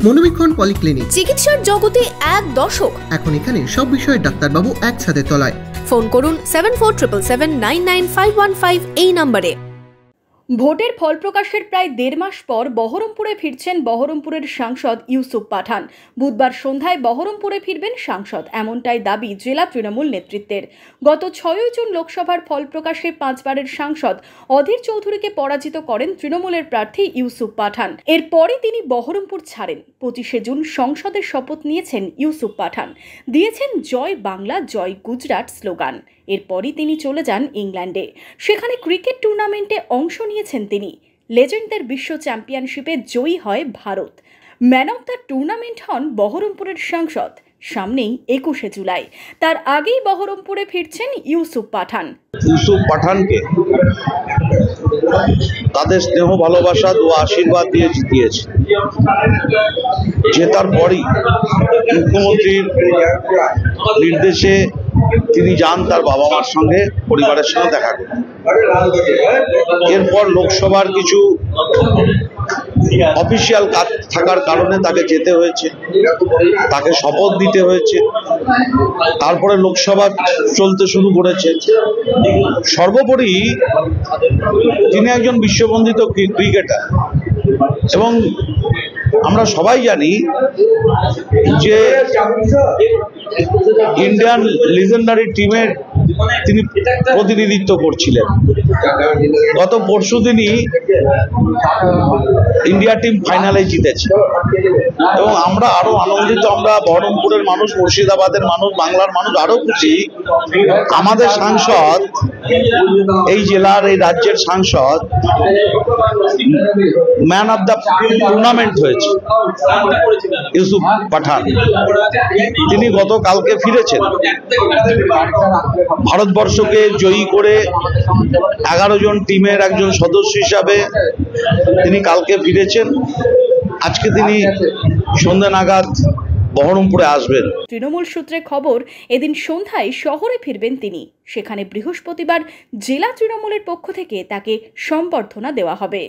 মনোবীক্ষণ polyclinic, চিকিৎসার জগতে এক দশক। এখন এখানে সব বিষয়ে ডাক্তারবাবু একসাথে তলায়। ফোন করুন 7477999515 এই নম্বরে। ভোটের ফল প্রকাশের প্রায় 1.5 মাস পর বহরমপুরে ফিরছেন বহরমপুরের সাংসদ ইউসুফ পাঠান। বুধবার সন্ধ্যায় বহরমপুরে ফিরবেন সাংসদ, এমনটাই দাবি জেলা তৃণমূল নেতৃত্বের। গত 6 জুন লোকসভার ফল প্রকাশে 5 বারের সাংসদ অধীর চৌধুরীকে পরাজিত করেন তৃণমূলের প্রার্থী ইউসুফ পাঠান। এরপরই তিনি বহরমপুর ছাড়েন। 25 জুন সংসদের শপথ নিয়েছেন ইউসুফ পাঠান, দিয়েছেন জয় বাংলা জয় গুজরাট স্লোগান। এরপরই তিনি চলে যান ইংল্যান্ডে। সেখানে ক্রিকেট টুর্নামেন্টে অংশ নিয়েছেন তিনি। লেজেন্ডদের বিশ্ব চ্যাম্পিয়নশিপে জয়ী হয় Bharat. Man of the tournament হন বহরমপুরের সাংসদ। সামনেই 21 জুলাই, তার আগেই বহরমপুরে ফিরছেন ইউসুফ পাঠান। ইউসুফ পাঠানকে তাদের স্নেহ ভালোবাসা ও আশীর্বাদ দিয়ে জিতিয়েছে। জেতার পরই মুখ্যমন্ত্রীর নির্দেশে তিনি যান তার বাবা মার সঙ্গে, পরিবারের সঙ্গে দেখা করতে। এরপর লোকসভার কিছু অফিসিয়াল কাজ থাকার কারণে তাকে যেতে হয়েছে, তাকে শপথ দিতে হয়েছে। তারপরে লোকসভা চলতে শুরু করেছে। সর্বোপরি তিনি একজন বিশ্ববন্দিত ক্রিকেটার এবং আমরা সবাই জানি যে ইন্ডিয়ান লিজেন্ডারি টিমের তিনি প্রতিনিধিত্ব করছিলেন। গত পরশুদিনই ইন্ডিয়া টিম ফাইনালে জিতেছে এবং আমরা আরো আনন্দিত। আমরা বহরমপুরের মানুষ, মুর্শিদাবাদের মানুষ, বাংলার মানুষ আরো খুশি। আমাদের সাংসদ, এই জেলার এই রাজ্যের সাংসদ ম্যান অফ দ্য টুর্নামেন্ট হয়েছে ইউসুফ পাঠান। তিনি গতকালকে ফিরেছেন। ভারতবর্ষকে জয়ী করে 11 জন টিমের একজন সদস্য হিসাবে তিনি কালকে ফিরেছেন। আজকে তিনি সন্ধ্যা নাগাদ বহরমপুরে আসবেন। তৃণমূল সূত্রে খবর, এদিন সন্ধ্যায় শহরে ফিরবেন তিনি। সেখানে বৃহস্পতিবার জেলা তৃণমূলের পক্ষ থেকে তাকে সম্বর্ধনা দেওয়া হবে।